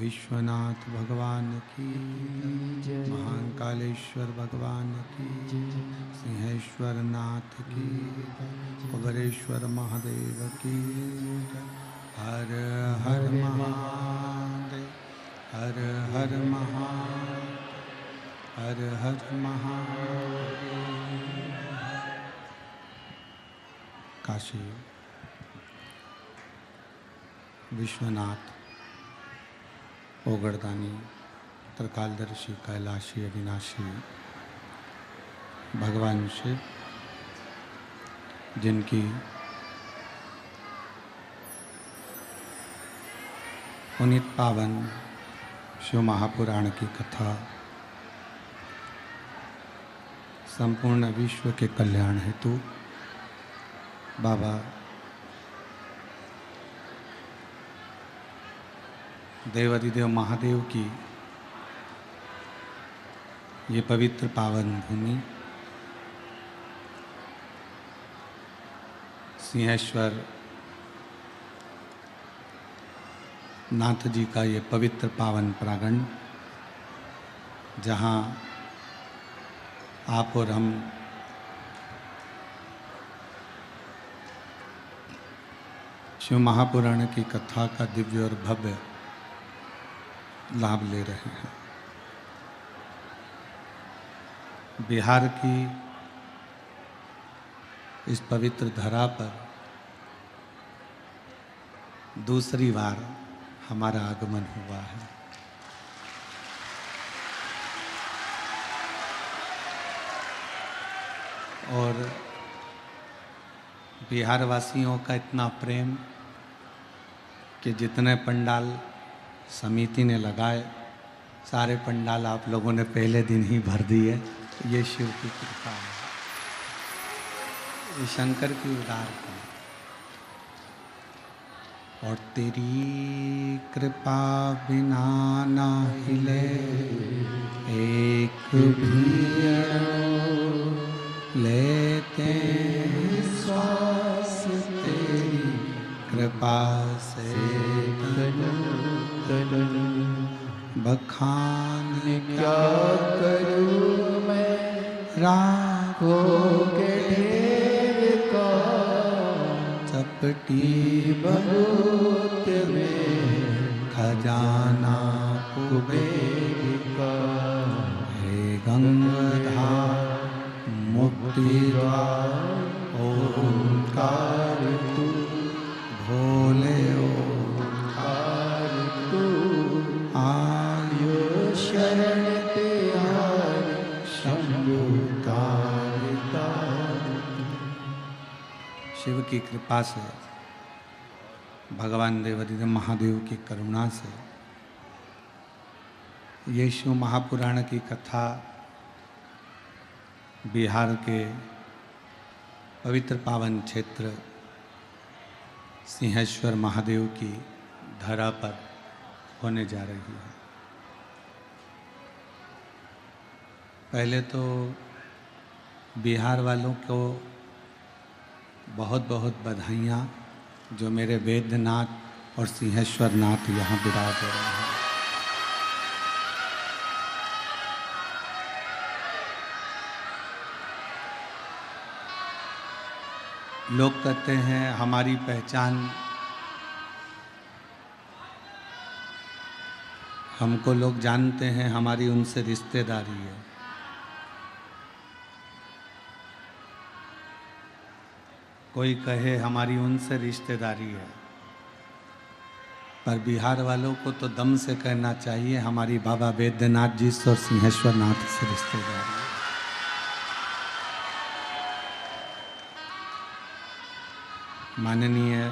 विश्वनाथ भगवान की जय, महाकालेश्वर भगवान की जय, सिंहेश्वर नाथ की, कुबेरेश्वर महादेव की, हर हर महादेव, हर हर महादेव, हर हर महादेव। काशी विश्वनाथ ओगड़दानी त्रिकालदर्शी कैलाशी अविनाशी भगवान शिव, जिनकी पुनीत पावन शिव महापुराण की कथा संपूर्ण विश्व के कल्याण हेतु बाबा देवादिदेव महादेव की ये पवित्र पावन भूमि सिंहेश्वर नाथ जी का ये पवित्र पावन प्रांगण, जहाँ आप और हम शिव महापुराण की कथा का दिव्य और भव्य लाभ ले रहे हैं। बिहार की इस पवित्र धरा पर दूसरी बार हमारा आगमन हुआ है। और बिहार वासियों का इतना प्रेम कि जितने पंडाल समिति ने लगाए सारे पंडाल आप लोगों ने पहले दिन ही भर दिए। ये शिव की कृपा है, ये शंकर की उदारता है। और तेरी कृपा बिना ना हिले एक भी लेते श्वास तेरी कृपा से बखान क्या करूँ मैं राखों के ढेर का, चपटी बहुत में खजाना कुबेर का। हे गंगाधार मुक्ति द्वार ओंकार तू भोले ओंकार तू आयु शरण त्यार शंभु तारता। शिव की कृपा से, भगवान देवाधिदेव महादेव की करुणा से ये शिव महापुराण की कथा बिहार के पवित्र पावन क्षेत्र सिंहेश्वर महादेव की धरा पर होने जा रही है। पहले तो बिहार वालों को बहुत बहुत बधाइयाँ जो मेरे वैद्यनाथ और सिंहेश्वर नाथ यहाँ विराज हो रहे हैं। लोग कहते हैं हमारी पहचान, हमको लोग जानते हैं, हमारी उनसे रिश्तेदारी है। कोई कहे हमारी उनसे रिश्तेदारी है, पर बिहार वालों को तो दम से कहना चाहिए हमारी बाबा वैद्यनाथ जी से और सिंहेश्वर नाथ से रिश्तेदारी है। माननीय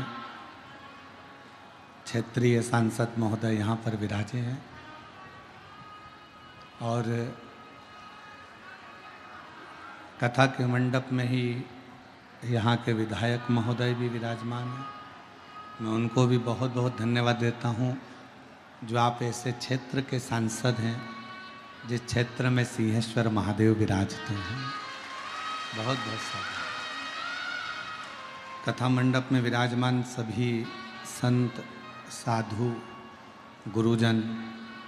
क्षेत्रीय सांसद महोदय यहाँ पर विराजे हैं और कथा के मंडप में ही यहाँ के विधायक महोदय भी विराजमान हैं। मैं उनको भी बहुत बहुत धन्यवाद देता हूँ जो आप ऐसे क्षेत्र के सांसद हैं जिस क्षेत्र में सिंहेश्वर महादेव विराजते हैं। बहुत बहुत साधुवाद। कथा मंडप में विराजमान सभी संत, साधु, गुरुजन,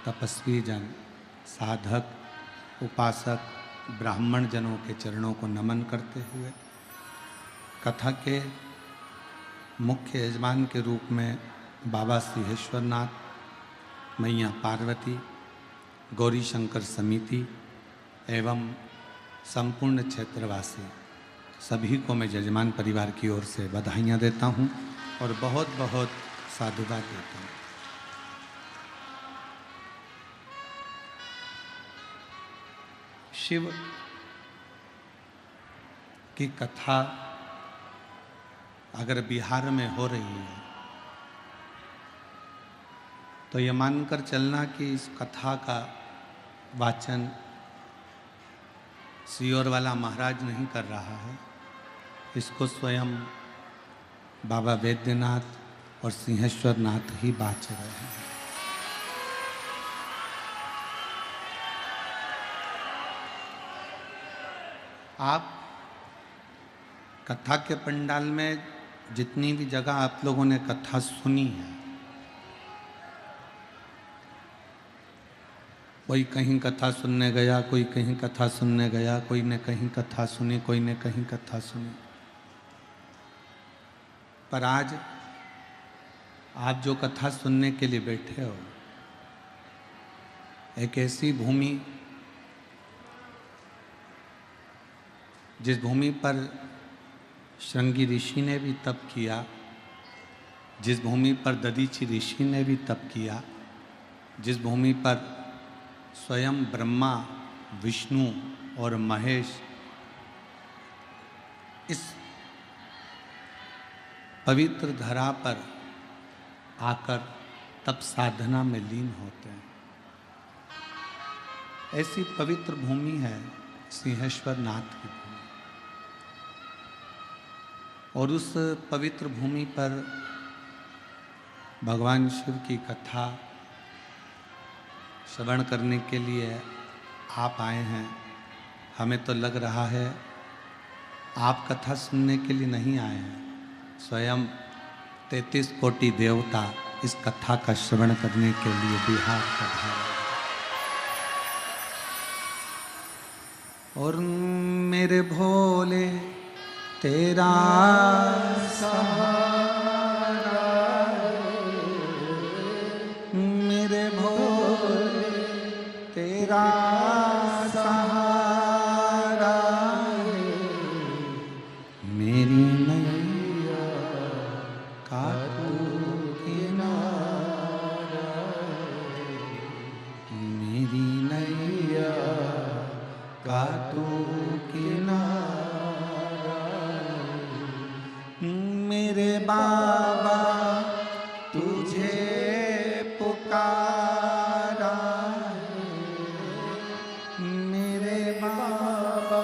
तपस्वी जन, साधक, उपासक, ब्राह्मण जनों के चरणों को नमन करते हुए कथा के मुख्य यजमान के रूप में बाबा सिंहेश्वर नाथ, मैया पार्वती, गौरी शंकर समिति एवं संपूर्ण क्षेत्रवासी सभी को मैं यजमान परिवार की ओर से बधाइयाँ देता हूँ और बहुत बहुत साधुवाद देता हूँ। शिव की कथा अगर बिहार में हो रही है तो ये मानकर चलना कि इस कथा का वाचन सियोर वाला महाराज नहीं कर रहा है, इसको स्वयं बाबा वैद्यनाथ और सिंहेश्वर नाथ ही बाच रहे हैं। आप कथा के पंडाल में जितनी भी जगह आप लोगों ने कथा सुनी है, कोई कहीं कथा सुनने गया, कोई कहीं कथा सुनने गया, कोई ने कहीं कथा सुनी, कोई ने कहीं कथा सुनी, पर आज आप जो कथा सुनने के लिए बैठे हो, एक ऐसी भूमि जिस भूमि पर श्रृंगी ऋषि ने भी तप किया, जिस भूमि पर दधीचि ऋषि ने भी तप किया, जिस भूमि पर स्वयं ब्रह्मा, विष्णु और महेश इस पवित्र धरा पर आकर तप साधना में लीन होते हैं, ऐसी पवित्र भूमि है सिंहेश्वर नाथ की भूमि। और उस पवित्र भूमि पर भगवान शिव की कथा श्रवण करने के लिए आप आए हैं। हमें तो लग रहा है आप कथा सुनने के लिए नहीं आए हैं, स्वयं 33 कोटि देवता इस कथा का श्रवण करने के लिए बिहार पधारे। और मेरे भोले तेरा सहारा, मेरे भोले तेरा सहारा, मेरी नैया का तू किनारा, मेरी नैया का तू किनारा, मेरे बाबा तुझे पुकारा, मेरे बाबा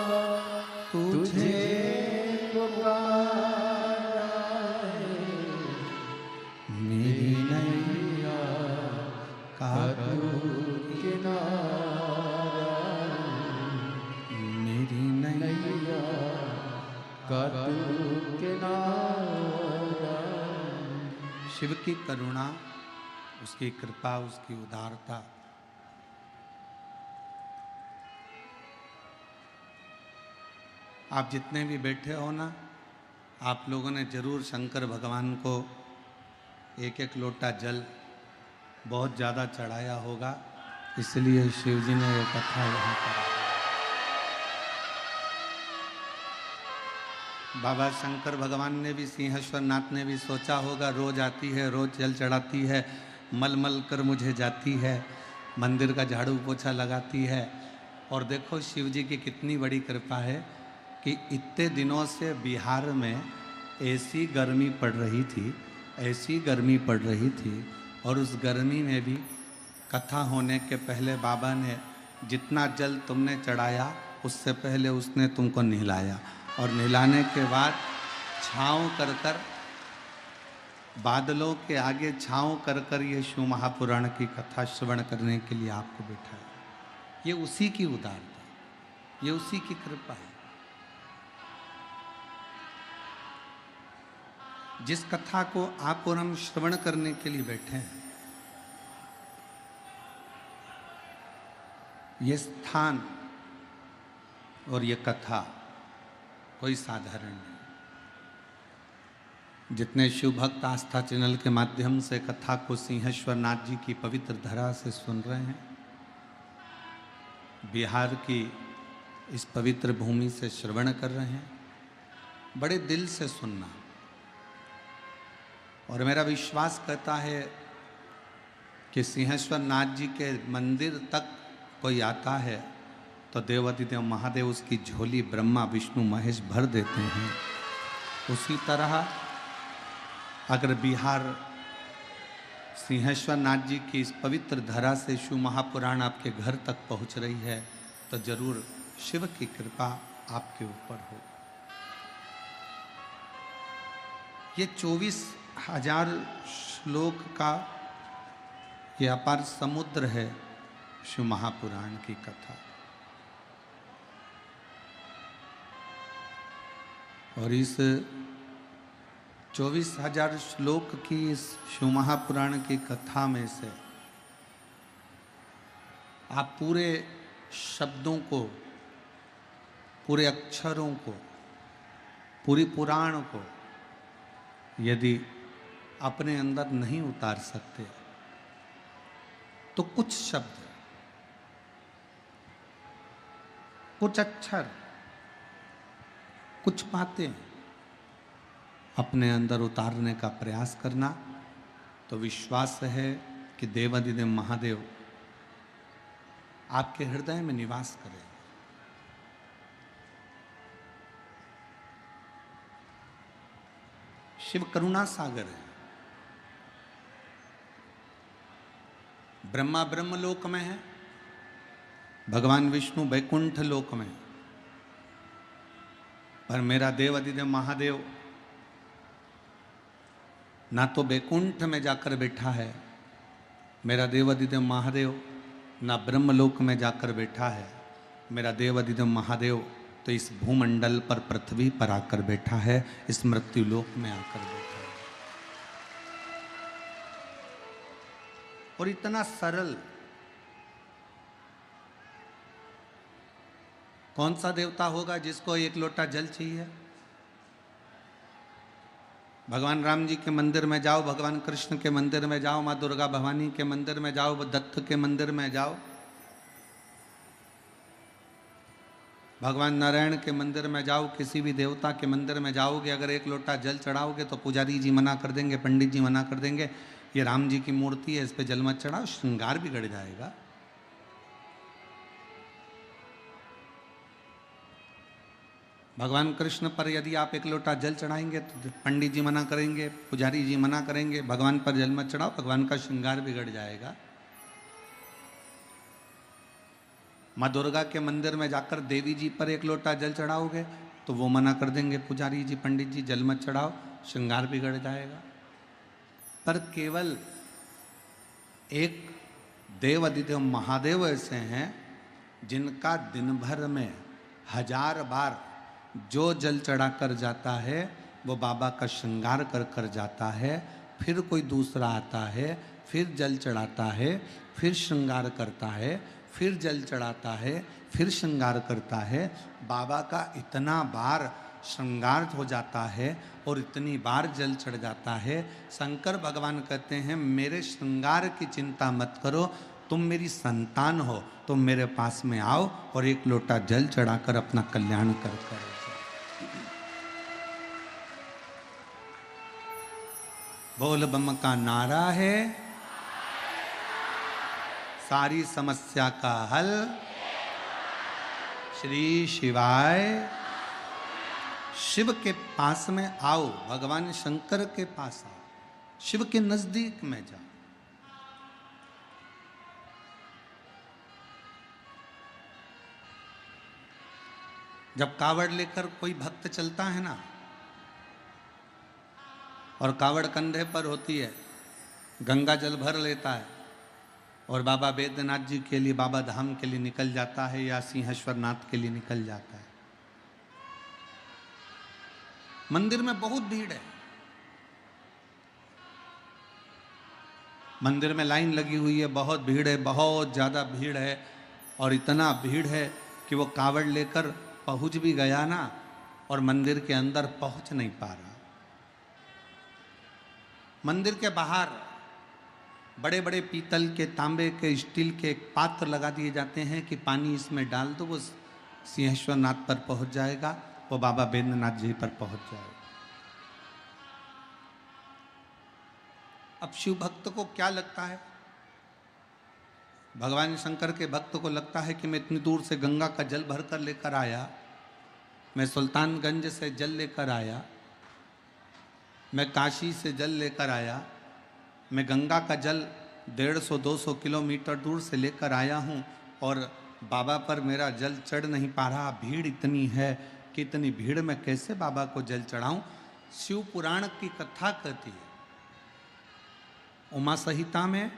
तुझे पुकारा, मेरी नैया का तू किनारा, मेरी नैया का तू किनारा। शिव की करुणा, उसकी कृपा, उसकी उदारता आप जितने भी बैठे हो ना, आप लोगों ने जरूर शंकर भगवान को एक एक लोटा जल बहुत ज़्यादा चढ़ाया होगा, इसलिए शिव जी ने ये कथा यहाँ पर। बाबा शंकर भगवान ने भी, सिंहेश्वर नाथ ने भी सोचा होगा, रोज आती है, रोज जल चढ़ाती है, मल मल कर मुझे जाती है, मंदिर का झाड़ू पोछा लगाती है। और देखो शिव जी की कितनी बड़ी कृपा है कि इतने दिनों से बिहार में ऐसी गर्मी पड़ रही थी, ऐसी गर्मी पड़ रही थी, और उस गर्मी में भी कथा होने के पहले बाबा ने जितना जल तुमने चढ़ाया उससे पहले उसने तुमको नहलाया, और नहलाने के बाद छाँव कर कर, बादलों के आगे छाँव कर कर ये शिव महापुराण की कथा श्रवण करने के लिए आपको बैठाया। ये उसी की उदारता, ये उसी की कृपा है। जिस कथा को आप और हम श्रवण करने के लिए बैठे हैं, ये स्थान और ये कथा कोई साधारण नहीं। जितने शिव भक्त आस्था चैनल के माध्यम से कथा को सिंहेश्वर नाथ जी की पवित्र धरा से सुन रहे हैं, बिहार की इस पवित्र भूमि से श्रवण कर रहे हैं, बड़े दिल से सुनना। और मेरा विश्वास कहता है कि सिंहेश्वर नाथ जी के मंदिर तक कोई आता है तो देवाधिदेव महादेव उसकी झोली ब्रह्मा विष्णु महेश भर देते हैं। उसी तरह अगर बिहार सिंहेश्वर नाथ जी की इस पवित्र धरा से शिव महापुराण आपके घर तक पहुंच रही है तो जरूर शिव की कृपा आपके ऊपर हो। ये 24,000 श्लोक का ये अपार समुद्र है शिव महापुराण की कथा। और इस 24,000 श्लोक की इस शिव महापुराण की कथा में से आप पूरे शब्दों को, पूरे अक्षरों को, पूरी पुराण को यदि अपने अंदर नहीं उतार सकते तो कुछ शब्द, कुछ अक्षर, कुछ बातें अपने अंदर उतारने का प्रयास करना। तो विश्वास है कि देवाधिदेव महादेव आपके हृदय में निवास करें। शिव करुणा सागर है। ब्रह्मा ब्रह्मलोक में है, भगवान विष्णु वैकुंठ लोक में, पर मेरा देवाधिदेव महादेव ना तो वैकुंठ में जाकर बैठा है, मेरा देवाधिदेव महादेव ना ब्रह्मलोक में जाकर बैठा है, मेरा देवाधिदेव महादेव तो इस भूमंडल पर पृथ्वी पर आकर बैठा है, इस मृत्यु लोक में आकर बैठा है। और इतना सरल, कौन सा देवता होगा जिसको एक लोटा जल चाहिए? भगवान राम जी के मंदिर में जाओ, भगवान कृष्ण के मंदिर में जाओ, माँ दुर्गा भवानी के मंदिर में जाओ, दत्त के मंदिर में जाओ, भगवान नारायण के मंदिर में जाओ, किसी भी देवता के मंदिर में जाओगे, अगर एक लोटा जल चढ़ाओगे तो पुजारी जी मना कर देंगे, पंडित जी मना कर देंगे, ये राम जी की मूर्ति है, इस पे जल मत चढ़ाओ, श्रृंगार बिगड़ जाएगा। भगवान कृष्ण पर यदि आप एक लोटा जल चढ़ाएंगे तो पंडित जी मना करेंगे, पुजारी जी मना करेंगे, भगवान पर जल मत चढ़ाओ, भगवान का श्रृंगार बिगड़ जाएगा। माँ दुर्गा के मंदिर में जाकर देवी जी पर एक लोटा जल चढ़ाओगे तो वो मना कर देंगे, पुजारी जी पंडित जी जल मत चढ़ाओ, श्रृंगार बिगड़ जाएगा। पर केवल एक देवाधिदेव महादेव ऐसे हैं जिनका दिन भर में 1000 बार जो जल चढ़ा कर जाता है वो बाबा का श्रृंगार कर कर जाता है, फिर कोई दूसरा आता है, फिर जल चढ़ाता है, फिर श्रृंगार करता है, फिर जल चढ़ाता है, फिर श्रृंगार करता है। बाबा का इतना बार श्रृंगार हो जाता है और इतनी बार जल चढ़ जाता है। शंकर भगवान कहते हैं मेरे श्रृंगार की चिंता मत करो, तुम मेरी संतान हो, तुम मेरे पास में आओ और एक लोटा जल चढ़ाकर अपना कल्याण कर कर। बोल बम का नारा है, सारी समस्या का हल श्री शिवाय। शिव के पास में आओ, भगवान शंकर के पास आओ, शिव के नजदीक में जाओ। जब कावड़ लेकर कोई भक्त चलता है ना और कावड़ कंधे पर होती है, गंगा जल भर लेता है और बाबा बैद्यनाथ जी के लिए, बाबा धाम के लिए निकल जाता है या सिंहेश्वर नाथ के लिए निकल जाता है। मंदिर में बहुत भीड़ है, मंदिर में लाइन लगी हुई है, बहुत भीड़ है, बहुत ज़्यादा भीड़ है। और इतना भीड़ है कि वो कावड़ लेकर पहुंच भी गया ना और मंदिर के अंदर पहुंच नहीं पा रहा। मंदिर के बाहर बड़े बड़े पीतल के, तांबे के, स्टील के पात्र लगा दिए जाते हैं कि पानी इसमें डाल दो, वो सिंहेश्वर नाथ पर पहुंच जाएगा, वो बाबा बैद्यनाथ जी पर पहुंच जाएगा। अब शिव भक्त को क्या लगता है? भगवान शंकर के भक्त को लगता है कि मैं इतनी दूर से गंगा का जल भरकर लेकर आया, मैं सुल्तानगंज से जल लेकर आया, मैं काशी से जल लेकर आया, मैं गंगा का जल 150-200 किलोमीटर दूर से लेकर आया हूँ और बाबा पर मेरा जल चढ़ नहीं पा रहा, भीड़ इतनी है कि इतनी भीड़ में कैसे बाबा को जल चढ़ाऊँ। शिव पुराण की कथा कहती है, उमा संहिता में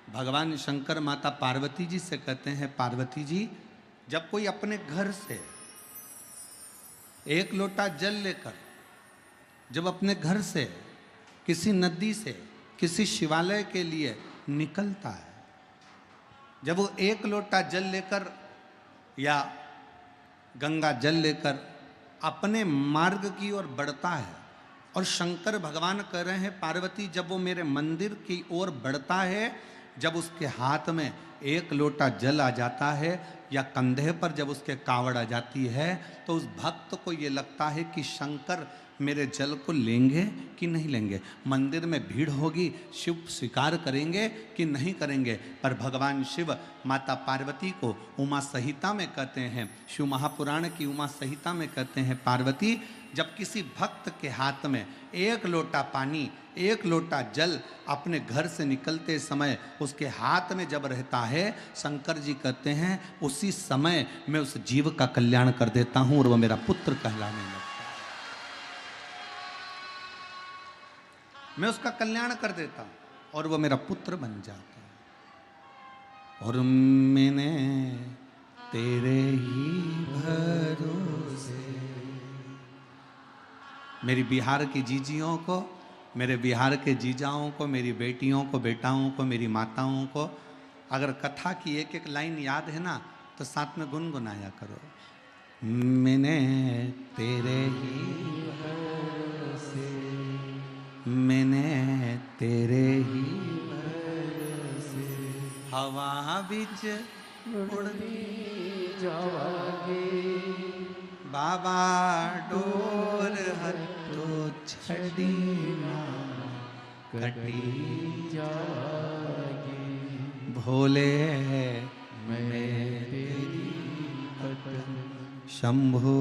भगवान शंकर माता पार्वती जी से कहते हैं, पार्वती जी जब कोई अपने घर से एक लोटा जल लेकर, जब अपने घर से किसी नदी से किसी शिवालय के लिए निकलता है, जब वो एक लोटा जल लेकर या गंगा जल लेकर अपने मार्ग की ओर बढ़ता है, और शंकर भगवान कह रहे हैं पार्वती जब वो मेरे मंदिर की ओर बढ़ता है, जब उसके हाथ में एक लोटा जल आ जाता है या कंधे पर जब उसके कावड़ आ जाती है, तो उस भक्त को ये लगता है कि शंकर मेरे जल को लेंगे कि नहीं लेंगे। मंदिर में भीड़ होगी, शिव स्वीकार करेंगे कि नहीं करेंगे। पर भगवान शिव माता पार्वती को उमा संहिता में कहते हैं, शिव महापुराण की उमा संहिता में कहते हैं, पार्वती जब किसी भक्त के हाथ में एक लोटा पानी, एक लोटा जल अपने घर से निकलते समय उसके हाथ में जब रहता है, शंकर जी कहते हैं उसी समय मैं उस जीव का कल्याण कर देता हूं और वह मेरा पुत्र कहलाने लगता है। मैं उसका कल्याण कर देता हूं और वह मेरा पुत्र बन जाता है। और मैंने तेरे ही भरोसे, मेरी बिहार की जीजियों को, मेरे बिहार के जीजाओं को, मेरी बेटियों को, बेटाओं को, मेरी माताओं को, अगर कथा की एक एक लाइन याद है ना तो साथ में गुनगुनाया करो। मैंने तेरे ही भरोसे, मैंने तेरे ही भरोसे, हवा बीच उड़ती जावागे, बाबा डोर हतो छड़ी ना कटी जागे, भोले मैं तेरी कटन, शंभो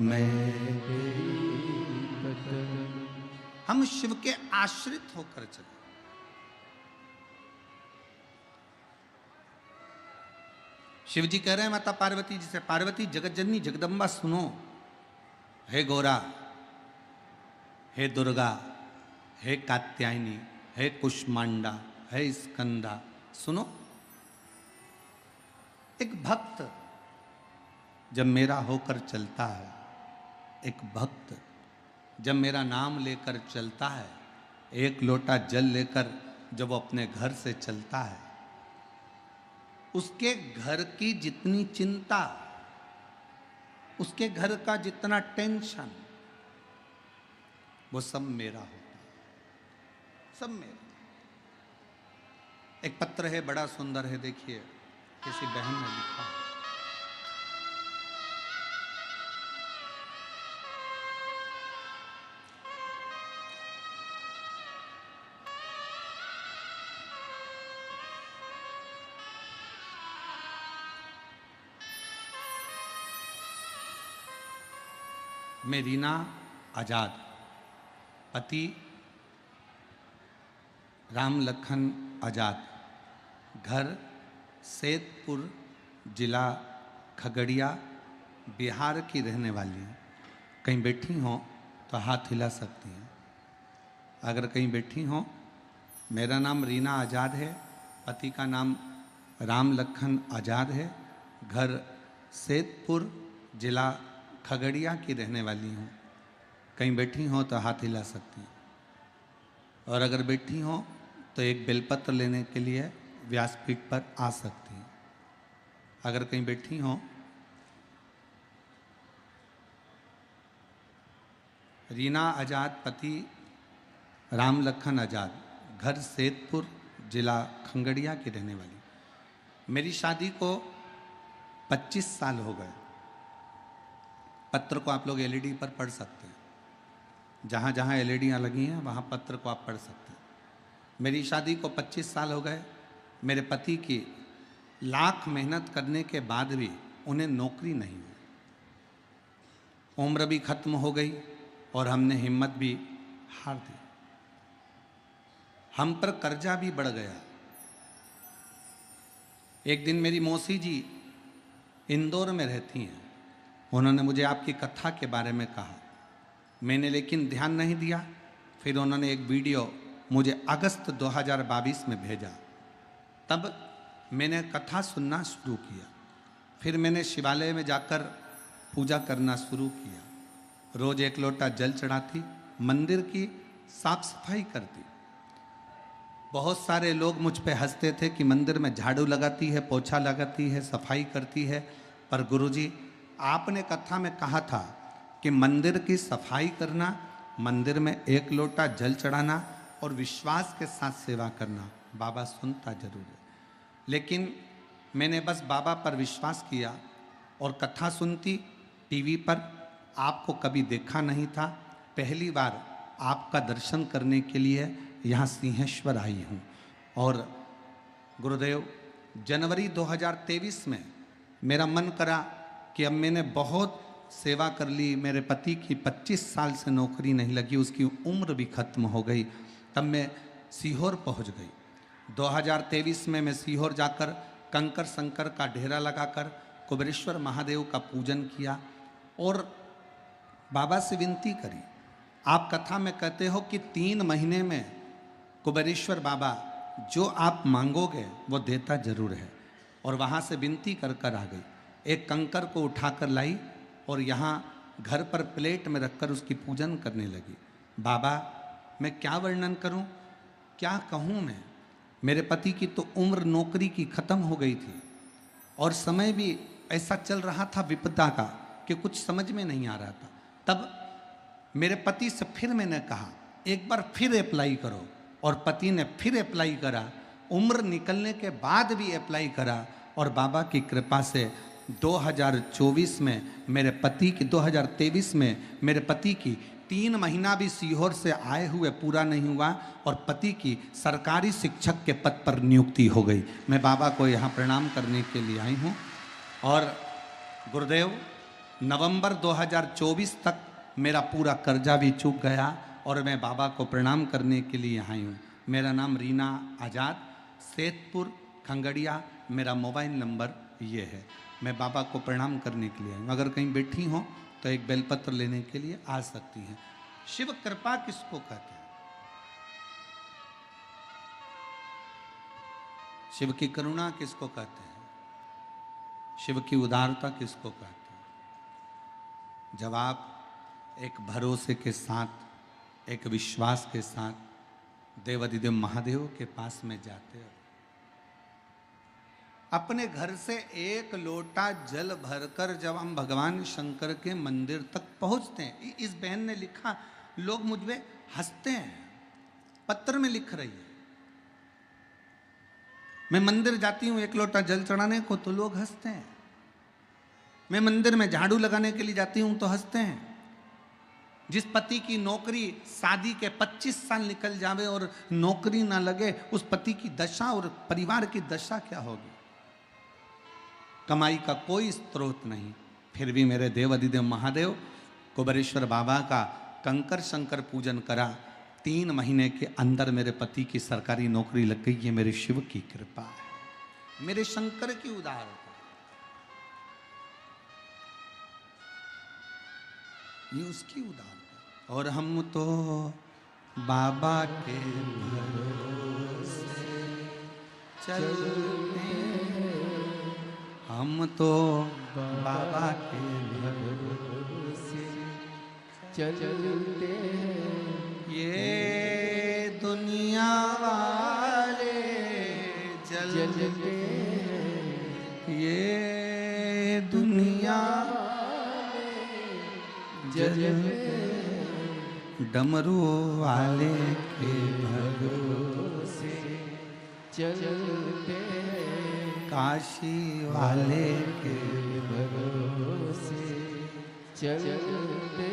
मैं। तेरी कटन। हम शिव के आश्रित होकर चले। शिव जी कह रहे हैं माता पार्वती जी से, पार्वती जगत जननी जगदम्बा सुनो, हे गौरा, हे दुर्गा, हे कात्यायनी, हे कुष्मांडा, हे स्कंदा, सुनो। एक भक्त जब मेरा होकर चलता है, एक भक्त जब मेरा नाम लेकर चलता है, एक लोटा जल लेकर जब वो अपने घर से चलता है, उसके घर की जितनी चिंता, उसके घर का जितना टेंशन, वो सब मेरा होता है, सब मेरा। एक पत्र है, बड़ा सुंदर है, देखिए किसी बहन ने लिखा है। मैं रीना आजाद, पति राम लखन आजाद, घर सैदपुर, जिला खगड़िया, बिहार की रहने वाली हूँ। कहीं बैठी हों तो हाथ हिला सकती हैं। अगर कहीं बैठी हों, मेरा नाम रीना आजाद है, पति का नाम राम लखन आजाद है, घर सैदपुर, जिला खगड़िया की रहने वाली हूँ। कहीं बैठी हों तो हाथ हिला सकती हैं। और अगर बैठी हों तो एक बेलपत्र लेने के लिए व्यासपीठ पर आ सकती हैं। अगर कहीं बैठी हों, रीना आजाद, पति राम लखन आजाद, घर सैदपुर, जिला खगड़िया की रहने वाली। मेरी शादी को 25 साल हो गए। पत्र को आप लोग एलईडी पर पढ़ सकते हैं, जहाँ जहाँ एलईडियाँ लगी हैं वहाँ पत्र को आप पढ़ सकते हैं। मेरी शादी को 25 साल हो गए। मेरे पति की लाख मेहनत करने के बाद भी उन्हें नौकरी नहीं हुई। उम्र भी खत्म हो गई और हमने हिम्मत भी हार दी। हम पर कर्जा भी बढ़ गया। एक दिन मेरी मौसी जी इंदौर में रहती हैं, उन्होंने मुझे आपकी कथा के बारे में कहा। मैंने लेकिन ध्यान नहीं दिया। फिर उन्होंने एक वीडियो मुझे अगस्त 2022 में भेजा। तब मैंने कथा सुनना शुरू किया। फिर मैंने शिवालय में जाकर पूजा करना शुरू किया। रोज एक लोटा जल चढ़ाती, मंदिर की साफ सफाई करती। बहुत सारे लोग मुझ पे हंसते थे कि मंदिर में झाड़ू लगाती है, पोछा लगाती है, सफाई करती है। पर गुरुजी, आपने कथा में कहा था कि मंदिर की सफाई करना, मंदिर में एक लोटा जल चढ़ाना और विश्वास के साथ सेवा करना, बाबा सुनता जरूर है। लेकिन मैंने बस बाबा पर विश्वास किया और कथा सुनती। टीवी पर आपको कभी देखा नहीं था, पहली बार आपका दर्शन करने के लिए यहाँ सिंहेश्वर आई हूँ। और गुरुदेव, जनवरी 2023 में मेरा मन करा कि अब मैंने बहुत सेवा कर ली, मेरे पति की 25 साल से नौकरी नहीं लगी, उसकी उम्र भी खत्म हो गई। तब मैं सीहोर पहुंच गई। 2023 में मैं सीहोर जाकर कंकर शंकर का ढेरा लगाकर कुबेरेश्वर महादेव का पूजन किया और बाबा से विनती करी। आप कथा में कहते हो कि 3 महीने में कुबेरेश्वर बाबा जो आप मांगोगे वो देता जरूर है। और वहाँ से विनती कर कर आ गई, एक कंकर को उठाकर लाई और यहाँ घर पर प्लेट में रखकर उसकी पूजन करने लगी। बाबा, मैं क्या वर्णन करूं, क्या कहूं मैं। मेरे पति की तो उम्र नौकरी की खत्म हो गई थी और समय भी ऐसा चल रहा था विपदा का कि कुछ समझ में नहीं आ रहा था। तब मेरे पति से फिर मैंने कहा एक बार फिर अप्लाई करो, और पति ने फिर अप्लाई करा। उम्र निकलने के बाद भी अप्लाई करा और बाबा की कृपा से 2024 में मेरे पति की 2023 में मेरे पति की 3 महीना भी सीहोर से आए हुए पूरा नहीं हुआ और पति की सरकारी शिक्षक के पद पर नियुक्ति हो गई। मैं बाबा को यहाँ प्रणाम करने के लिए आई हूँ। और गुरुदेव, नवंबर 2024 तक मेरा पूरा कर्जा भी चूक गया और मैं बाबा को प्रणाम करने के लिए आई हूँ। मेरा नाम रीना आज़ाद, सेतपुर खंगड़िया, मेरा मोबाइल नंबर ये है। मैं बाबा को प्रणाम करने के लिए आई हूँ। अगर कहीं बैठी हो तो एक बेलपत्र लेने के लिए आ सकती हैं। शिव कृपा किसको कहते हैं? शिव की करुणा किसको कहते हैं? शिव की उदारता किसको कहते हैं? जब आप एक भरोसे के साथ, एक विश्वास के साथ देवाधिदेव महादेव के पास में जाते हो, अपने घर से एक लोटा जल भरकर जब हम भगवान शंकर के मंदिर तक पहुंचते हैं। इस बहन ने लिखा, लोग मुझ में हंसते हैं, पत्र में लिख रही है। मैं मंदिर जाती हूं एक लोटा जल चढ़ाने को तो लोग हंसते हैं। मैं मंदिर में झाड़ू लगाने के लिए जाती हूं तो हंसते हैं। जिस पति की नौकरी शादी के 25 साल निकल जावे और नौकरी ना लगे, उस पति की दशा और परिवार की दशा क्या होगी? कमाई का कोई स्रोत नहीं, फिर भी मेरे देवाधिदेव महादेव कुबेरेश्वर बाबा का कंकर शंकर पूजन करा। 3 महीने के अंदर मेरे पति की सरकारी नौकरी लग गई। ये मेरे शिव की कृपा है, मेरे शंकर की उदारता, ये उसकी उदारता। और हम तो बाबा के भरोसे चलते, हम तो बाबा के भरोसे चलते, ये दुनिया वाले जलते, ये दुनिया जलते, डमरू वाले के भरोसे चलते, काशी वाले के भरोसे चलते,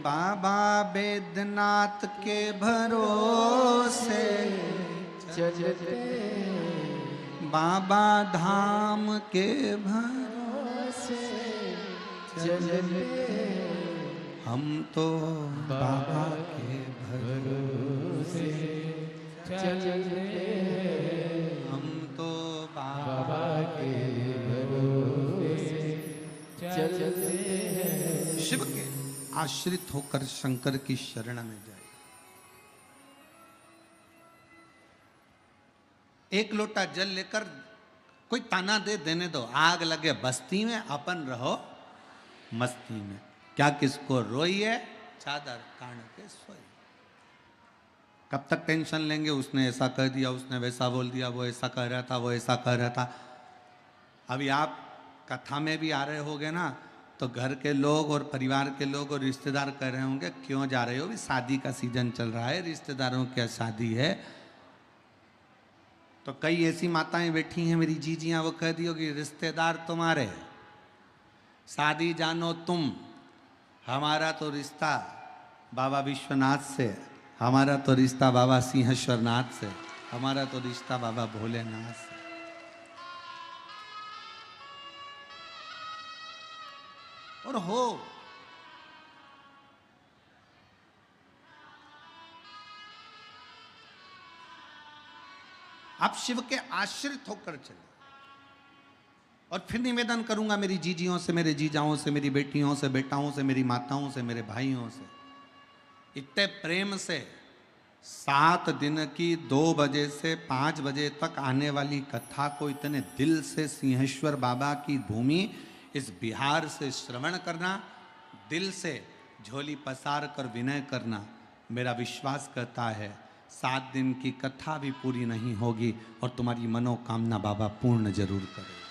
बाबा बैद्यनाथ के भरोसे चलते, बाबा धाम के भरोसे चलते, हम तो बाबा के भरोसे चलते, हम तो बाबा के भरोसे चलते। शिव के आश्रित होकर शंकर की शरण में जाए। एक लोटा जल लेकर कोई ताना दे देने दो, आग लगे बस्ती में, अपन रहो मस्ती में। क्या किसको रोइए, चादर तान के सोइए। कब तक टेंशन लेंगे, उसने ऐसा कह दिया, उसने वैसा बोल दिया, वो ऐसा कह रहा था, वो ऐसा कह रहा था। अभी आप कथा में भी आ रहे होगे ना, तो घर के लोग और परिवार के लोग और रिश्तेदार कह रहे होंगे क्यों जा रहे हो, भी शादी का सीजन चल रहा है, रिश्तेदारों की शादी है। तो कई ऐसी माताएं बैठी हैं मेरी जीजियां, वो कह दी होगी रिश्तेदार तुम्हारे, शादी जानो तुम, हमारा तो रिश्ता बाबा विश्वनाथ से, हमारा तो रिश्ता बाबा सिंहेश्वर नाथ से, हमारा तो रिश्ता बाबा भोलेनाथ से। और हो आप शिव के आश्रित होकर चले। और फिर निवेदन करूंगा मेरी जीजियों से, मेरे जीजाओं से, मेरी बेटियों से, बेटाओं से, मेरी माताओं से, मेरे भाइयों से, इतने प्रेम से 7 दिन की 2 बजे से 5 बजे तक आने वाली कथा को इतने दिल से सिंहेश्वर बाबा की भूमि इस बिहार से श्रवण करना, दिल से झोली पसार कर विनय करना, मेरा विश्वास करता है 7 दिन की कथा भी पूरी नहीं होगी और तुम्हारी मनोकामना बाबा पूर्ण जरूर करे।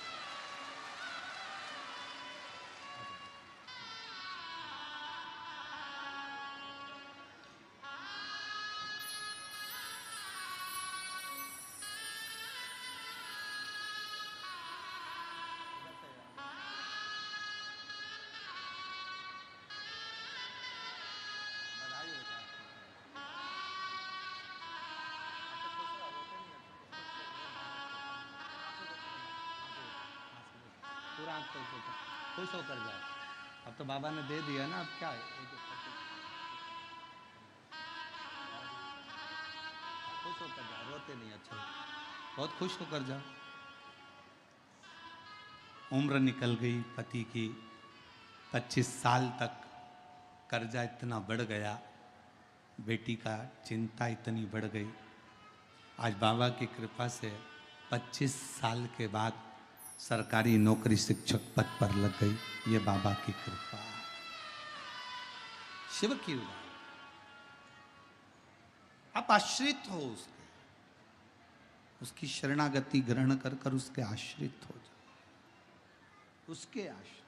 पूरा खुश होकर जाओ। अब तो बाबा ने दे दिया ना, अब क्या है? खुश होकर जाओ, रोते नहीं। अच्छा, बहुत खुश होकर जाओ। उम्र निकल गई पति की, 25 साल तक कर्जा इतना बढ़ गया, बेटी का चिंता इतनी बढ़ गई। आज बाबा की कृपा से 25 साल के बाद सरकारी नौकरी शिक्षक पद पर लग गई। ये बाबा की कृपा, शिव की उदाहरण। आप आश्रित हो उसके, उसकी शरणागति ग्रहण कर कर उसके आश्रित हो जाओ, उसके आश्रित।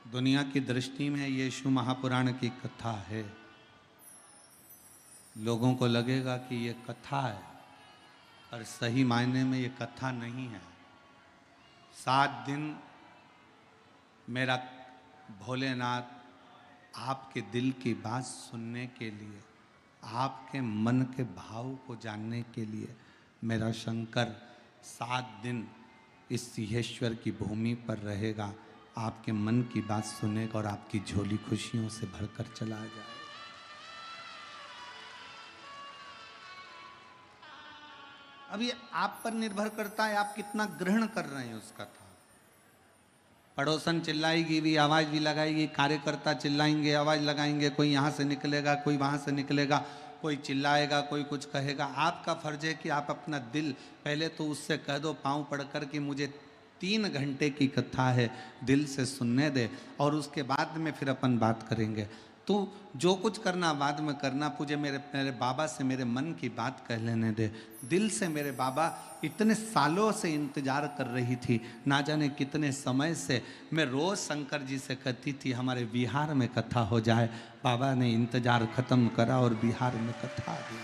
दुनिया की दृष्टि में यीशु महापुराण की कथा है। लोगों को लगेगा कि ये कथा है, पर सही मायने में ये कथा नहीं है। 7 दिन मेरा भोलेनाथ आपके दिल की बात सुनने के लिए, आपके मन के भाव को जानने के लिए मेरा शंकर 7 दिन इस सिंहेश्वर की भूमि पर रहेगा, आपके मन की बात सुनेगा और आपकी झोली खुशियों से भरकर चला जाएगा। अब ये आप पर निर्भर करता है, आप कितना ग्रहण कर रहे हैं उस कथा। पड़ोसन चिल्लाएगी भी, आवाज भी लगाएगी, कार्यकर्ता चिल्लाएंगे, आवाज लगाएंगे, कोई यहाँ से निकलेगा, कोई वहाँ से निकलेगा, कोई चिल्लाएगा, कोई कुछ कहेगा। आपका फर्ज है कि आप अपना दिल पहले तो उससे कह दो, पाँव पड़कर कि मुझे 3 घंटे की कथा है, दिल से सुनने दे, और उसके बाद में फिर अपन बात करेंगे। तो जो कुछ करना बाद में करना, मुझे मेरे बाबा से मेरे मन की बात कह लेने दे। दिल से मेरे बाबा इतने सालों से इंतजार कर रही थी, ना जाने कितने समय से मैं रोज़ शंकर जी से कहती थी हमारे बिहार में कथा हो जाए। बाबा ने इंतजार खत्म करा और बिहार में कथा दी।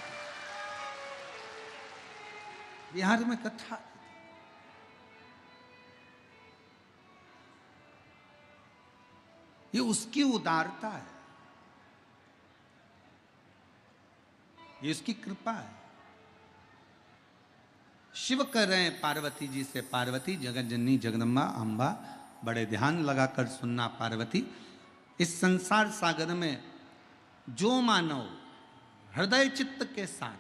बिहार में कथा, ये उसकी उदारता है, ये उसकी कृपा है। शिव कह रहे हैं पार्वती जी से, पार्वती जगत जननी जगदम्बा अम्बा, बड़े ध्यान लगाकर सुनना पार्वती, इस संसार सागर में जो मानव हृदय चित्त के साथ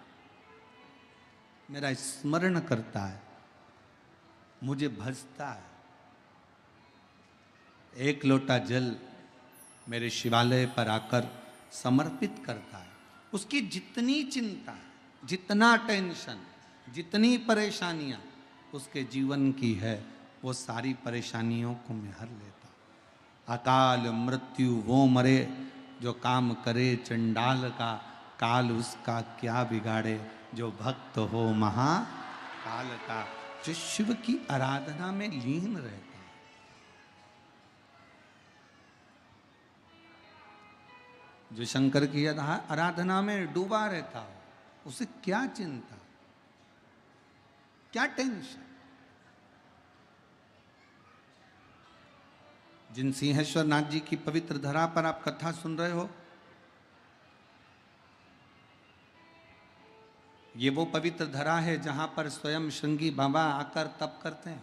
मेरा स्मरण करता है, मुझे भजता है, एक लोटा जल मेरे शिवालय पर आकर समर्पित करता है, उसकी जितनी चिंता, जितना टेंशन, जितनी परेशानियां उसके जीवन की है, वो सारी परेशानियों को मैं हर लेता। अकाल मृत्यु वो मरे जो काम करे चंडाल का, काल उसका क्या बिगाड़े जो भक्त हो महाकाल का। जो शिव की आराधना में लीन रहता है, जो शंकर की आराधना में डूबा रहता हो, उसे क्या चिंता, क्या टेंशन। जिन सिंहेश्वर नाथ जी की पवित्र धरा पर आप कथा सुन रहे हो, ये वो पवित्र धरा है जहां पर स्वयं श्रृंगी बाबा आकर तप करते हैं।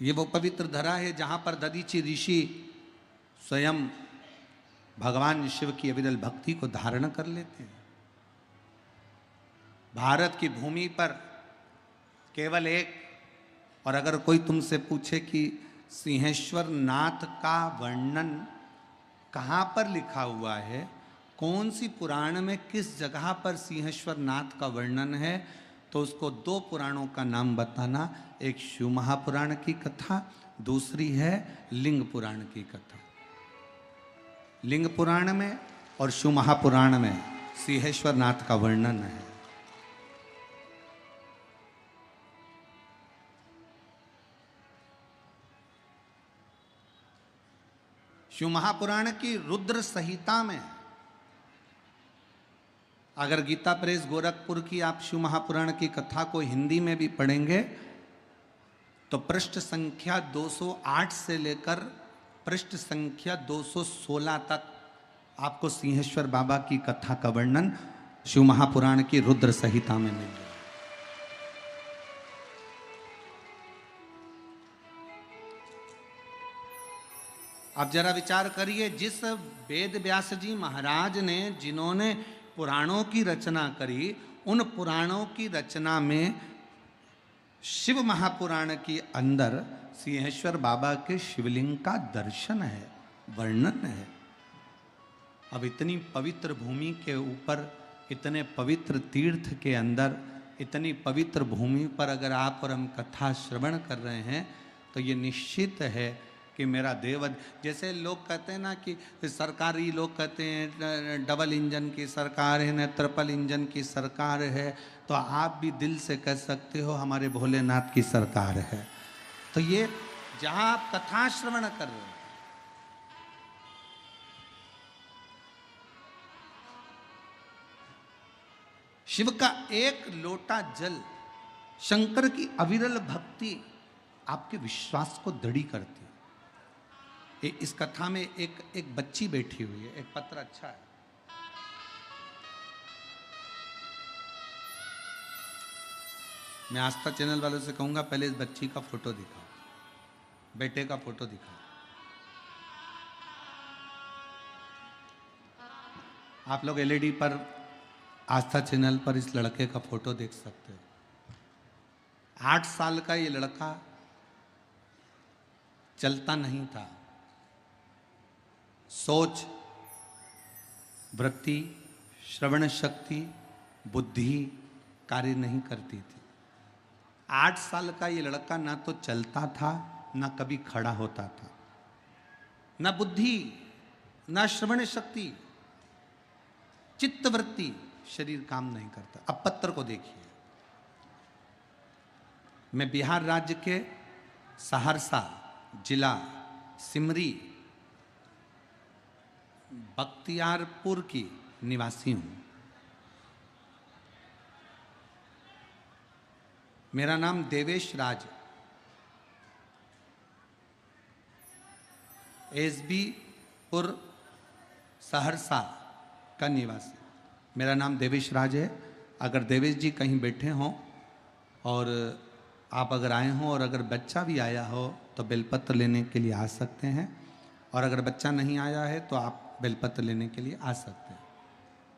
ये वो पवित्र धरा है जहां पर दधीचि ऋषि स्वयं भगवान शिव की अविरल भक्ति को धारण कर लेते हैं। भारत की भूमि पर केवल एक, और अगर कोई तुमसे पूछे कि सिंहेश्वर नाथ का वर्णन कहाँ पर लिखा हुआ है, कौन सी पुराण में किस जगह पर सिंहेश्वर नाथ का वर्णन है, तो उसको दो पुराणों का नाम बताना। एक शिव महापुराण की कथा, दूसरी है लिंग पुराण की कथा। लिंग पुराण में और शिव महापुराण में सिंहेश्वर नाथ का वर्णन है। शिव महापुराण की रुद्र संहिता में, अगर गीता प्रेस गोरखपुर की आप शिव महापुराण की कथा को हिंदी में भी पढ़ेंगे तो पृष्ठ संख्या 208 से लेकर पृष्ठ संख्या 216 तक आपको सिंहेश्वर बाबा की कथा का वर्णन शिव महापुराण की रुद्र संहिता में मिल जाएगा। अब जरा विचार करिए, जिस वेद व्यास जी महाराज ने, जिन्होंने पुराणों की रचना करी, उन पुराणों की रचना में शिव महापुराण के अंदर सिंहेश्वर बाबा के शिवलिंग का दर्शन है, वर्णन है। अब इतनी पवित्र भूमि के ऊपर, इतने पवित्र तीर्थ के अंदर, इतनी पवित्र भूमि पर अगर आप और हम कथा श्रवण कर रहे हैं तो ये निश्चित है कि मेरा देव, जैसे लोग कहते हैं ना कि सरकारी लोग कहते हैं डबल इंजन की सरकार है न ट्रिपल इंजन की सरकार है, तो आप भी दिल से कह सकते हो हमारे भोलेनाथ की सरकार है। तो ये जहां आप कथा श्रवण कर रहे हो, शिव का एक लोटा जल, शंकर की अविरल भक्ति आपके विश्वास को दृढ़ करती है। इस कथा में एक बच्ची बैठी हुई है, एक पत्र अच्छा है। मैं आस्था चैनल वालों से कहूंगा पहले इस बच्ची का फोटो दिखाओ, बेटे का फोटो दिखाओ। आप लोग एलईडी पर आस्था चैनल पर इस लड़के का फोटो देख सकते हो। 8 साल का ये लड़का चलता नहीं था, सोच, वृत्ति, श्रवण शक्ति, बुद्धि कार्य नहीं करती थी। 8 साल का ये लड़का ना तो चलता था, ना कभी खड़ा होता था, ना बुद्धि, ना श्रवण शक्ति, चित्तवृत्ति, शरीर काम नहीं करता। अब पत्र को देखिए, मैं बिहार राज्य के सहरसा जिला सिमरी बख्तियारपुर की निवासी हूं। मेरा नाम देवेश राज, एसबी पुर सहरसा का निवासी। मेरा नाम देवेश राज है। अगर देवेश जी कहीं बैठे हों और आप अगर आए हों और अगर बच्चा भी आया हो तो बेलपत्र लेने के लिए आ सकते हैं, और अगर बच्चा नहीं आया है तो आप बेलपत्र लेने के लिए आ सकते हैं।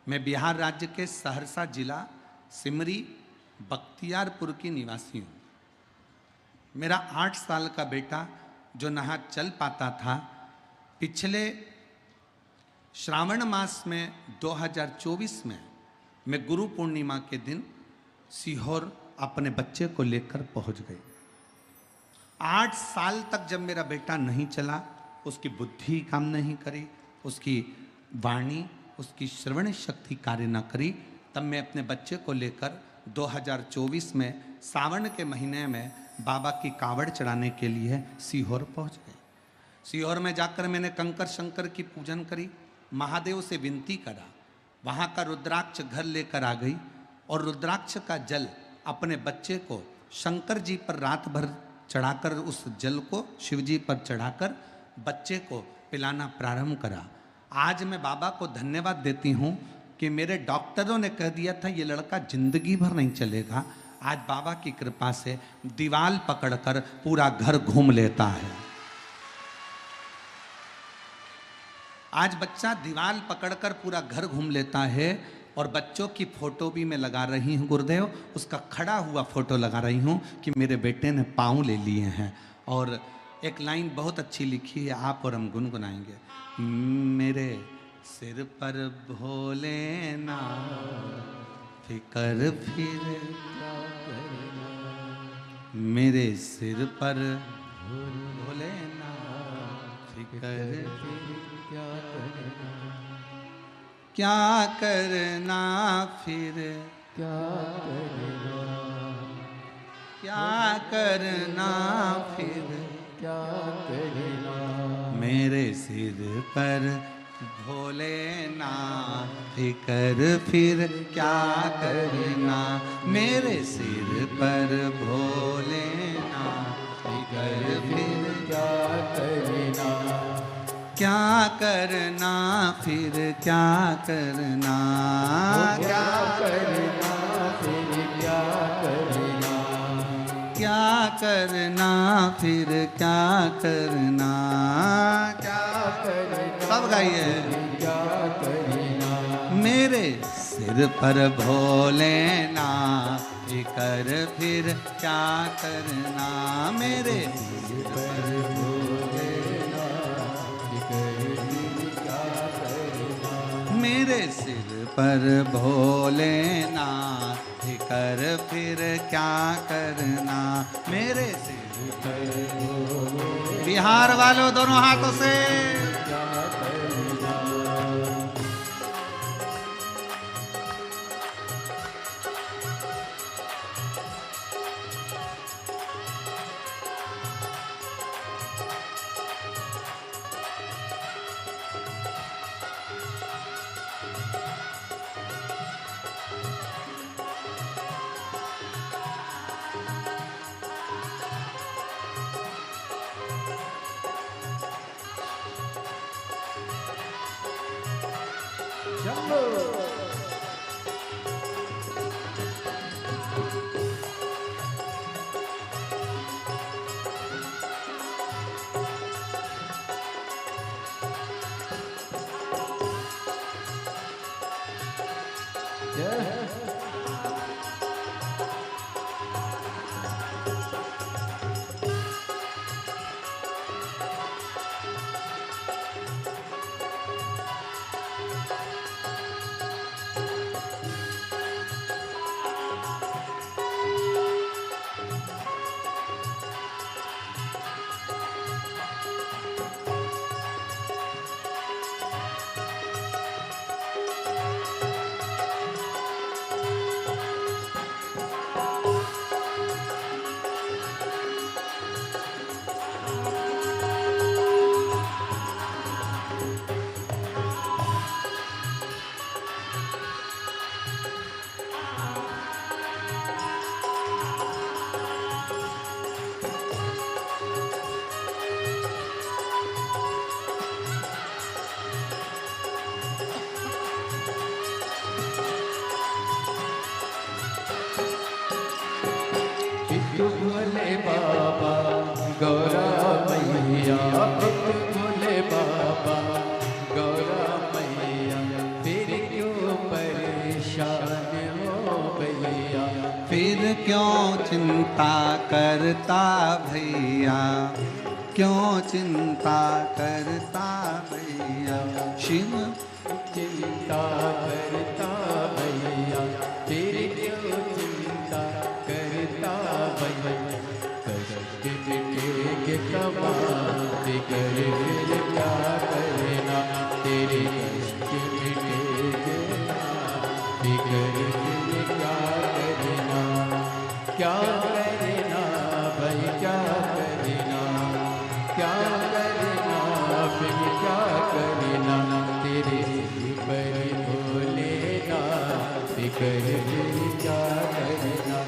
मैं बिहार राज्य के सहरसा जिला सिमरी बख्तियारपुर की निवासी हूँ। मेरा 8 साल का बेटा जो ना चल पाता था, पिछले श्रावण मास में 2024 में मैं गुरु पूर्णिमा के दिन सीहोर अपने बच्चे को लेकर पहुंच गई। 8 साल तक जब मेरा बेटा नहीं चला, उसकी बुद्धि काम नहीं करी, उसकी वाणी, उसकी श्रवण शक्ति कार्य न करी, तब मैं अपने बच्चे को लेकर 2024 में सावन के महीने में बाबा की कावड़ चढ़ाने के लिए सीहोर पहुंच गए। सीहोर में जाकर मैंने कंकर शंकर की पूजन करी, महादेव से विनती करा, वहाँ का रुद्राक्ष घर लेकर आ गई और रुद्राक्ष का जल अपने बच्चे को शंकर जी पर रात भर चढ़ाकर उस जल को शिव जी पर चढ़ाकर बच्चे को पिलाना प्रारंभ करा। आज मैं बाबा को धन्यवाद देती हूँ कि मेरे डॉक्टरों ने कह दिया था ये लड़का जिंदगी भर नहीं चलेगा। आज बाबा की कृपा से दीवाल पकड़कर पूरा घर घूम लेता है। आज बच्चा दीवाल पकड़कर पूरा घर घूम लेता है। और बच्चों की फोटो भी मैं लगा रही हूँ गुरुदेव, उसका खड़ा हुआ फोटो लगा रही हूँ कि मेरे बेटे ने पाँव ले लिए हैं। और एक लाइन बहुत अच्छी लिखी है, आप और हम गुनगुनाएंगे। मेरे सिर पर भोलेनाथ फिकर फिर, मेरे सिर पर भोलेनाथ फिकर क्या करना फिर, क्या करना, क्या करना फिर, क्या करना, मेरे सिर पर भोलेनाथ फिकर फिर क्या करना, मेरे सिर पर भोलेनाथ फिकर फिर क्या करना, क्या करना फिर, क्या करना, क्या करना फिर, क्या करना, क्या करना फिर, क्या करना, क्या करना, सब गाइए। क्या करना, मेरे सिर पर भोलेनाथ फिकर फिर क्या करना, मेरे सिर पर मेरे सिर पर भोलेनाथ फिकर फिर क्या करना, मेरे सिर पर। बिहार वालों दोनों हाथों से भोले बाबा गौरा मैया, भोले बाबा गौरा मैया, फिर क्यों परेशान हो भैया, फिर क्यों चिंता करता भैया, क्यों चिंता करता भैया, शिव चिंता करता भैया, फिर क्यों चिंता करता भैया, कष्ट मिटेगे कमाल कर फिर क्या करना, तेरे कष्ट मिटेगे फिकर फिर क्या करना, क्या करना भाई क्या करना, क्या करना फिर क्या करना, तेरे पर भोलेनाथ फिकर फिर क्या करना,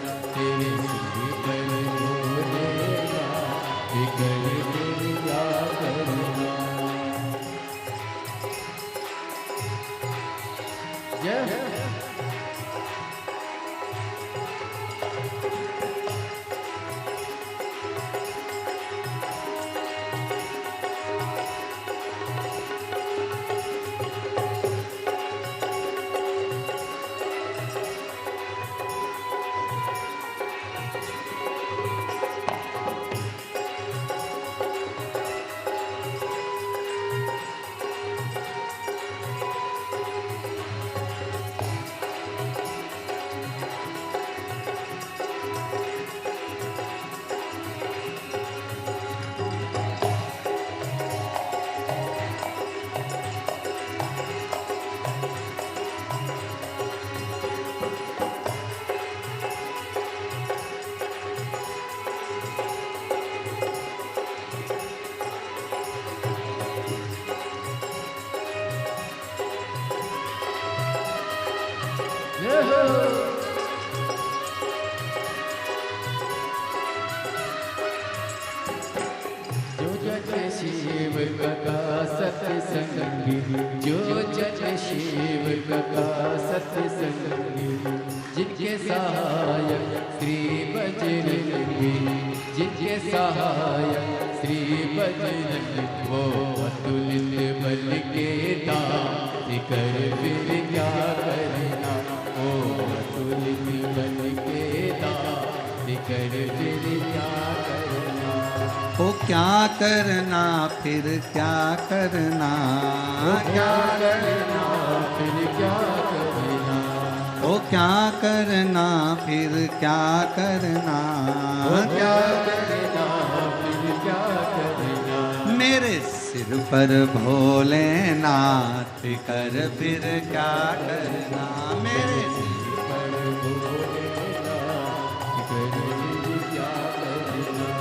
शिव का सत्संगी, जो जन शिव का सत्संगी, जिनके सहायक श्री बजरंगी, जिनके सहायक श्री बजरंगी, वो अतुलित बल के दान कर फिर क्या करना, वो अतुलित बल के दान कर फिर क्या करना। ओ क्या करना फिर क्या करना, क्या करना फिर क्या करना, ओ क्या करना फिर क्या करना, क्या करना फिर क्या करना। मेरे सिर पर भोलेनाथ कर फिर क्या करना, मेरे सिर पर भोलेनाथ कर फिर क्या करना।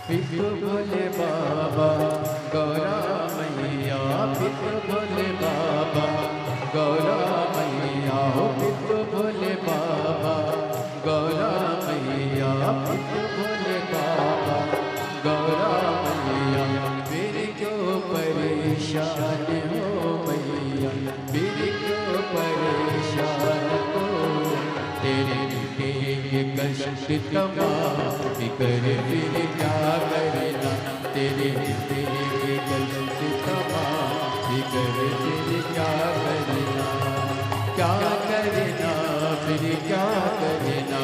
पितु भोले बाबा गौरा मैया, पितु भोले बाबा गौरा मैया, हो पितु भोले बाबा गौरा मैया, पितु भोले बाबा गौरा मैया, मेरे क्यों परेशान हो मैया, मेरे क्यों परेशान हो, तेरे कष्ट तमाम कर फिर क्या करना, तेरे कष्ट तमाम कर फिर क्या करना। क्या करना फिर क्या करना,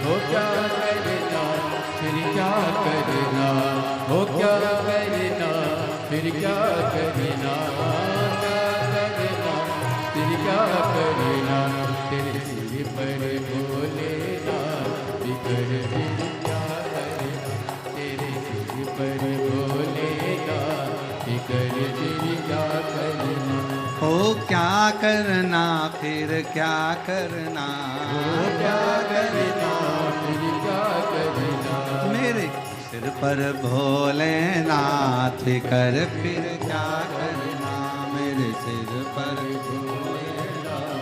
हो क्या करना फिर क्या करना, हो क्या करना फिर क्या करना, क्या करना फिर क्या करना, तेरे सिर पर भोलेनाथ कर फिर क्या करना, तेरे सिर पर भोलेनाथ कर फिर क्या करना। ओ क्या करना फिर क्या करना, हो क्या करना फिर क्या करना, मेरे सिर पर भोलेनाथ कर फिर क्या करना, मेरे सिर पर भोलेनाथ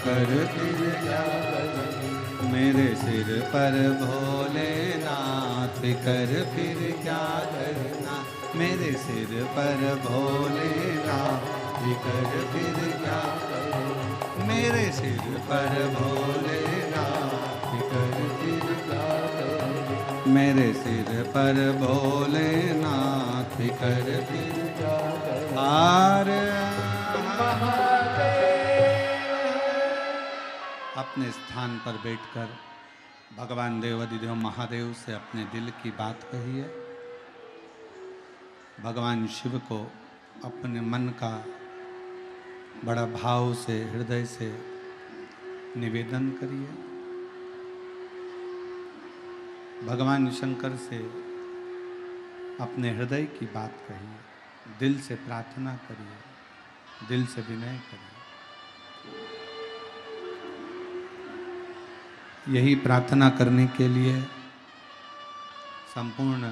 कर फिर क्या करना, मेरे सिर पर भोलेनाथ कर फिर क्या करना, मेरे सिर पर भोलेनाथ कर फिर क्या करना, मेरे सिर पर भोलेनाथ कर फिर क्या करना, मेरे सिर पर भोलेनाथ कर फिर क्या करना। अपने स्थान पर बैठकर भगवान देवाधिदेव महादेव से अपने दिल की बात कहिए। भगवान शिव को अपने मन का बड़ा भाव से हृदय से निवेदन करिए। भगवान शंकर से अपने हृदय की बात कहिए, दिल से प्रार्थना करिए, दिल से विनय करिए। यही प्रार्थना करने के लिए संपूर्ण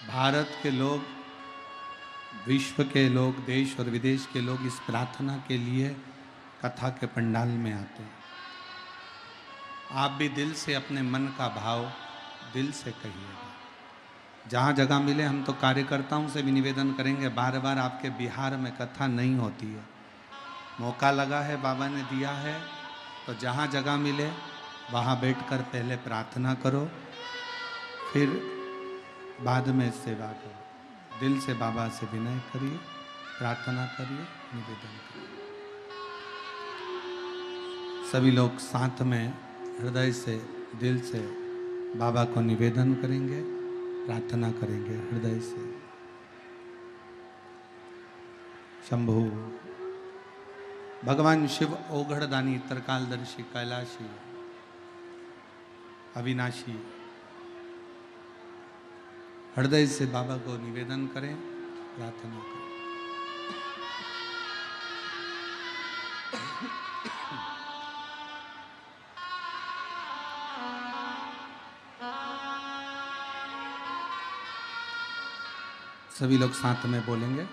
भारत के लोग, विश्व के लोग, देश और विदेश के लोग इस प्रार्थना के लिए कथा के पंडाल में आते हैं। आप भी दिल से अपने मन का भाव दिल से कहिएगा। जहाँ जगह मिले, हम तो कार्यकर्ताओं से भी निवेदन करेंगे, बार बार आपके बिहार में कथा नहीं होती है, मौका लगा है, बाबा ने दिया है, तो जहाँ जगह मिले वहाँ बैठकर पहले प्रार्थना करो, फिर बाद में सेवा करो। दिल से बाबा से विनय करिए, प्रार्थना करिए, निवेदन करिए। सभी लोग साथ में हृदय से, दिल से बाबा को निवेदन करेंगे, प्रार्थना करेंगे हृदय से। शंभु भगवान शिव ओघड़दानी, त्रिकालदर्शी, कैलाशी, अविनाशी, हृदय से बाबा को निवेदन करें, प्रार्थना करें। सभी लोग साथ में बोलेंगे।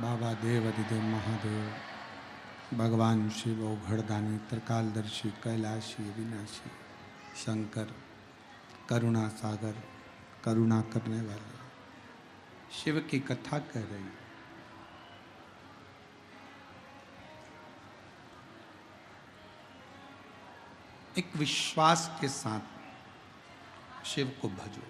बाबा देव अधिदेव महादेव, भगवान शिव ओघड़दानी, त्रिकालदर्शी, कैलाशी, अविनाशी, शंकर, करुणा सागर, करुणा करने वाले, शिव की कथा कह रही। एक विश्वास के साथ शिव को भजो।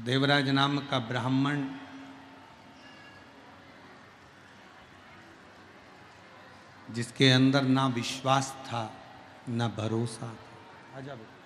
देवराज नाम का ब्राह्मण जिसके अंदर ना विश्वास था ना भरोसा था। आजा बेटा।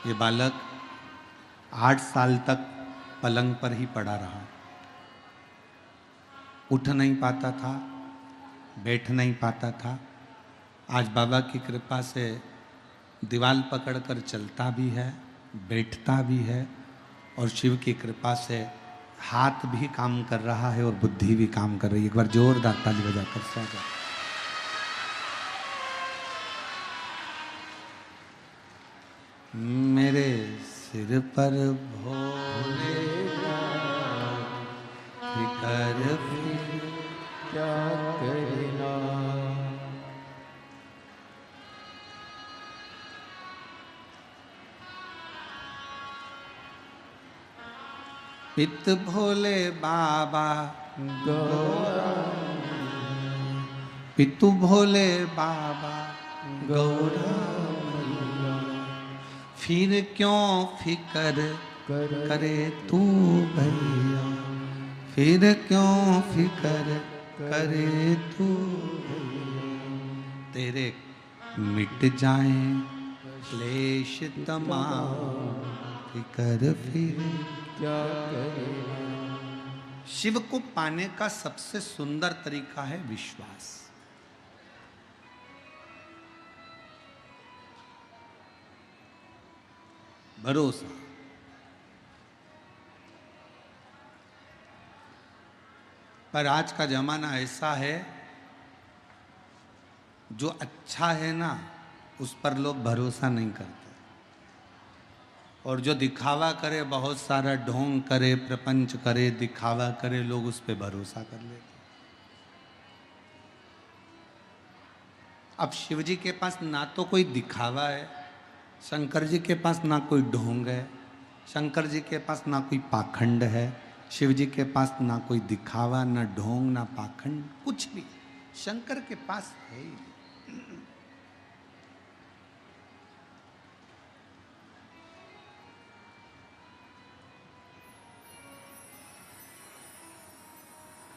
ये बालक 8 साल तक पलंग पर ही पड़ा रहा, उठ नहीं पाता था, बैठ नहीं पाता था। आज बाबा की कृपा से दीवार पकड़कर चलता भी है, बैठता भी है, और शिव की कृपा से हाथ भी काम कर रहा है और बुद्धि भी काम कर रही है। एक बार जोरदार ताली बजाकर स्वागत। मेरे सिर पर भोले फिकर फिर क्या करना। पित भोले बाबा गौरा पितु भोले बाबा गौरा, फिर क्यों फिकर करे तू भैया, फिर क्यों फिकर करे तू भैया। तेरे मिट जाएं क्लेश तमाम, फिकर फिर क्या करना। शिव को पाने का सबसे सुंदर तरीका है विश्वास। भरोसा। पर आज का जमाना ऐसा है, जो अच्छा है ना उस पर लोग भरोसा नहीं करते, और जो दिखावा करे, बहुत सारा ढोंग करे, प्रपंच करे, दिखावा करे, लोग उस पर भरोसा कर लेते। अब शिव जी के पास ना तो कोई दिखावा है, शंकर जी के पास ना कोई ढोंग है, शंकर जी के पास ना कोई पाखंड है, शिव जी के पास ना कोई दिखावा, ना ढोंग, ना पाखंड, कुछ भी शंकर के पास है ही।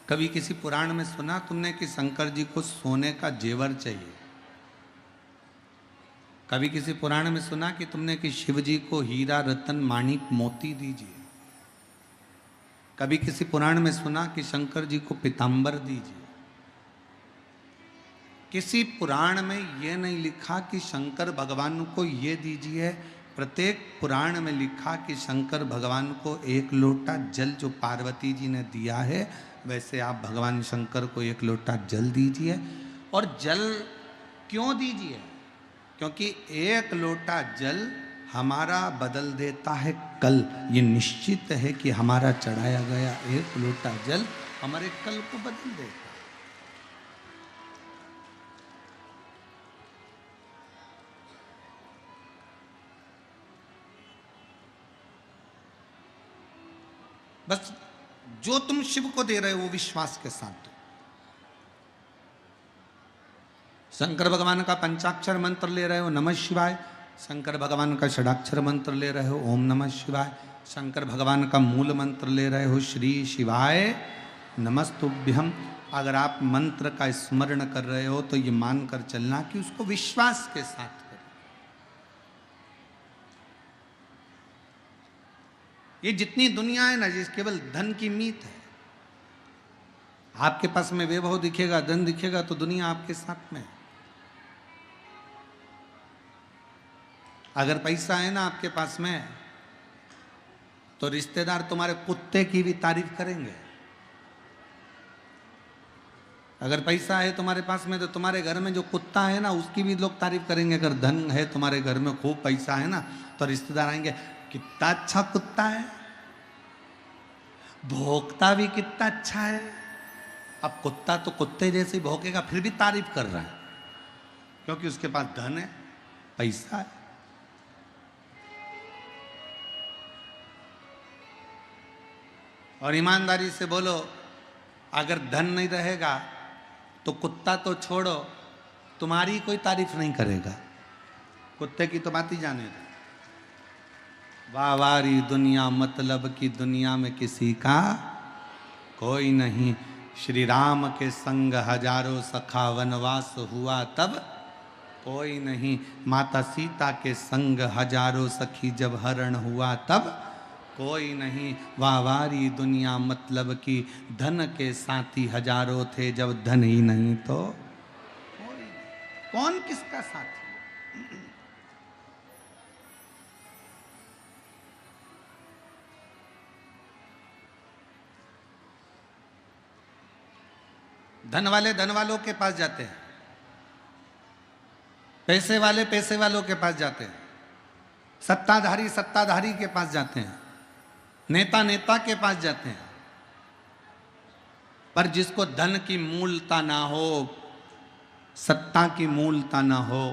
कभी किसी पुराण में सुना तुमने कि शंकर जी को सोने का जेवर चाहिए? कभी किसी पुराण में सुना कि तुमने कि शिव जी को हीरा रतन माणिक मोती दीजिए? कभी किसी पुराण में सुना कि शंकर जी को पीतांबर दीजिए? किसी पुराण में यह नहीं लिखा कि शंकर भगवान को ये दीजिए। प्रत्येक पुराण में लिखा कि शंकर भगवान को 1 लोटा जल जो पार्वती जी ने दिया है, वैसे आप भगवान शंकर को 1 लोटा जल दीजिए। और जल क्यों दीजिए? क्योंकि 1 लोटा जल हमारा बदल देता है कल। ये निश्चित है कि हमारा चढ़ाया गया 1 लोटा जल हमारे कल को बदल देगा। बस जो तुम शिव को दे रहे हो वो विश्वास के साथ दो। शंकर भगवान का पंचाक्षर मंत्र ले रहे हो, नमः शिवाय। शंकर भगवान का षडाक्षर मंत्र ले रहे हो, ओम नमः शिवाय। शंकर भगवान का मूल मंत्र ले रहे हो, श्री शिवाय नमस्तुभ्यम। अगर आप मंत्र का स्मरण कर रहे हो तो ये मानकर चलना कि उसको विश्वास के साथ करो। ये जितनी दुनिया है ना, ये केवल धन की मीत है। आपके पास में वैभव दिखेगा, धन दिखेगा, तो दुनिया आपके साथ में है। अगर पैसा है ना आपके पास में, तो रिश्तेदार तुम्हारे कुत्ते की भी तारीफ करेंगे। अगर पैसा है तुम्हारे पास में, तो तुम्हारे घर में जो कुत्ता है ना उसकी भी लोग तारीफ करेंगे। अगर धन है तुम्हारे घर में, खूब पैसा है ना, तो रिश्तेदार आएंगे, कितना अच्छा कुत्ता है, भौंकता भी कितना अच्छा है। अब कुत्ता तो कुत्ते जैसे भौंकेगा, फिर भी तारीफ कर रहा है, क्योंकि उसके पास धन है, पैसा है। और ईमानदारी से बोलो, अगर धन नहीं रहेगा तो कुत्ता तो छोड़ो, तुम्हारी कोई तारीफ नहीं करेगा। कुत्ते की तो बात ही जाने दो। वावारी दुनिया, मतलब की दुनिया में किसी का कोई नहीं। श्री राम के संग हजारों सखा, वनवास हुआ तब कोई नहीं। माता सीता के संग हजारों सखी जब हरण हुआ तब कोई नहीं। वाहवारी दुनिया मतलब की धन के साथी हजारों थे, जब धन ही नहीं तो कोई नहीं। कौन किसका साथी? धन वाले धन वालों के पास जाते हैं, पैसे वाले पैसे वालों के पास जाते हैं, सत्ताधारी सत्ताधारी के पास जाते हैं, नेता नेता के पास जाते हैं। पर जिसको धन की मूलता ना हो, सत्ता की मूलता ना हो,